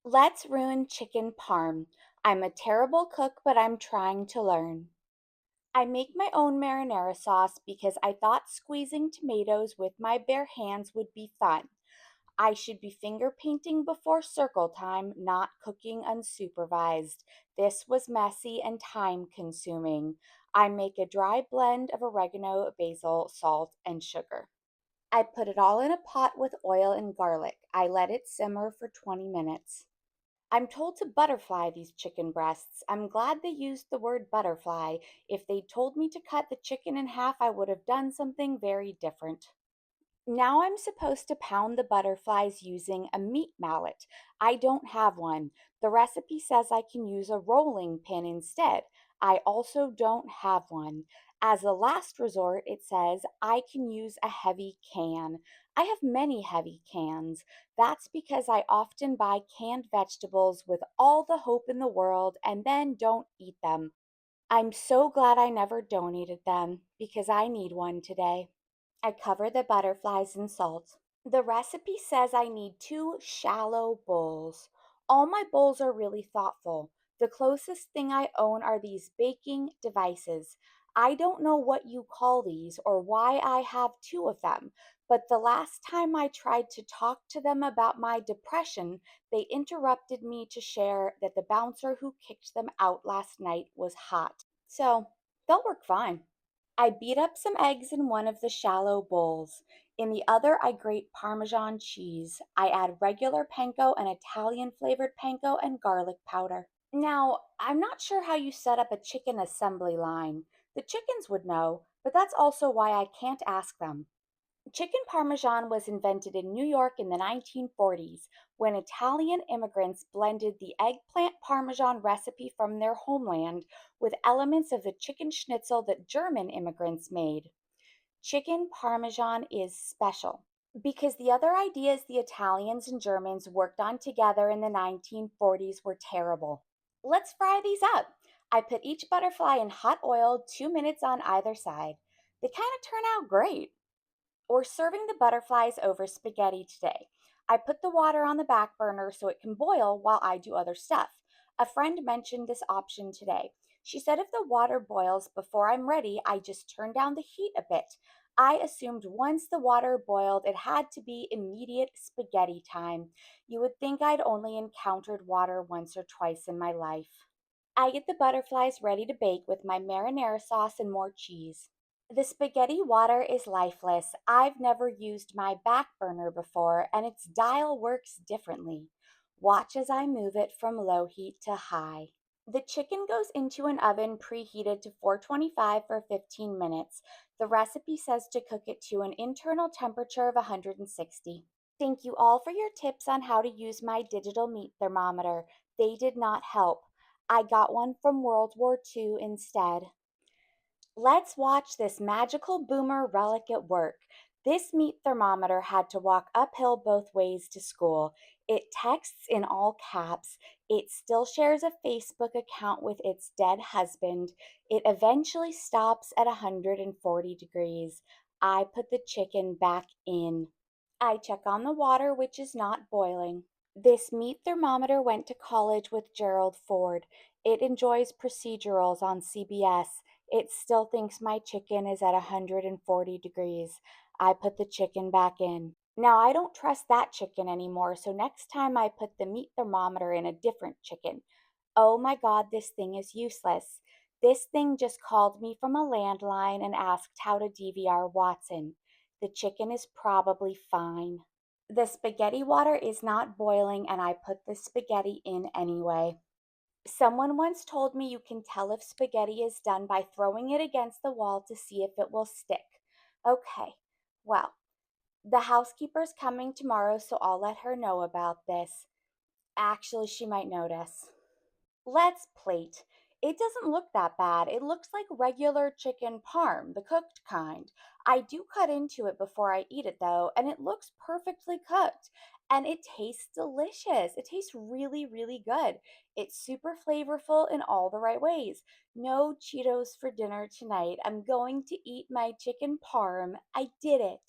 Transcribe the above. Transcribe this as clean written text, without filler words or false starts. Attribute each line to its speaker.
Speaker 1: Let's ruin chicken parm. I'm a terrible cook, but I'm trying to learn. I make my own marinara sauce because I thought squeezing tomatoes with my bare hands would be fun. I should be finger painting before circle time, not cooking unsupervised. This was messy and time consuming. I make a dry blend of oregano, basil, salt, and sugar. I put it all in a pot with oil and garlic. I let it simmer for 20 minutes. I'm told to butterfly these chicken breasts. I'm glad they used the word butterfly. If they'd told me to cut the chicken in half, I would have done something very different. Now I'm supposed to pound the butterflies using a meat mallet. I don't have one. The recipe says I can use a rolling pin instead. I also don't have one. As a last resort, it says I can use a heavy can. I have many heavy cans. That's because I often buy canned vegetables with all the hope in the world and then don't eat them. I'm so glad I never donated them because I need one today. I cover the butterflies in salt. The recipe says I need two shallow bowls. All my bowls are really thoughtful. The closest thing I own are these baking devices. I don't know what you call these or why I have two of them, but the last time I tried to talk to them about my depression, they interrupted me to share that the bouncer who kicked them out last night was hot. So, they'll work fine. I beat up some eggs in one of the shallow bowls. In the other, I grate Parmesan cheese. I add regular panko and Italian flavored panko and garlic powder. Now, I'm not sure how you set up a chicken assembly line. The chickens would know, but that's also why I can't ask them. Chicken Parmesan was invented in New York in the 1940s when Italian immigrants blended the eggplant Parmesan recipe from their homeland with elements of the chicken schnitzel that German immigrants made. Chicken Parmesan is special because the other ideas the Italians and Germans worked on together in the 1940s were terrible. Let's fry these up. I put each butterfly in hot oil, 2 minutes on either side. They kind of turn out great. Or serving the butterflies over spaghetti today. I put the water on the back burner so it can boil while I do other stuff. A friend mentioned this option today. She said if the water boils before I'm ready, I just turn down the heat a bit. I assumed once the water boiled, it had to be immediate spaghetti time. You would think I'd only encountered water once or twice in my life. I get the butterflies ready to bake with my marinara sauce and more cheese. The spaghetti water is lifeless. I've never used my back burner before, and its dial works differently. Watch as I move it from low heat to high. The chicken goes into an oven preheated to 425 for 15 minutes. The recipe says to cook it to an internal temperature of 160. Thank you all for your tips on how to use my digital meat thermometer. They did not help. I got one from World War II instead. Let's watch this magical boomer relic at work. This meat thermometer had to walk uphill both ways to school. It texts in all caps. It still shares a Facebook account with its dead husband. It eventually stops at 140 degrees. I put the chicken back in. I check on the water, which is not boiling. This meat thermometer went to college with Gerald Ford. It enjoys procedurals on CBS. It still thinks my chicken is at 140 degrees. I put the chicken back in. Now I don't trust that chicken anymore, so next time I put the meat thermometer in a different chicken. Oh my God, this thing is useless. This thing just called me from a landline and asked how to DVR Watson. The chicken is probably fine. The spaghetti water is not boiling, and I put the spaghetti in anyway. Someone once told me you can tell if spaghetti is done by throwing it against the wall to see if it will stick. Okay, well, the housekeeper's coming tomorrow, so I'll let her know about this. Actually, she might notice. Let's plate. It doesn't look that bad. It looks like regular chicken parm, the cooked kind. I do cut into it before I eat it though, and it looks perfectly cooked. And it tastes delicious. It tastes really, really good. It's super flavorful in all the right ways. No Cheetos for dinner tonight. I'm going to eat my chicken parm. I did it.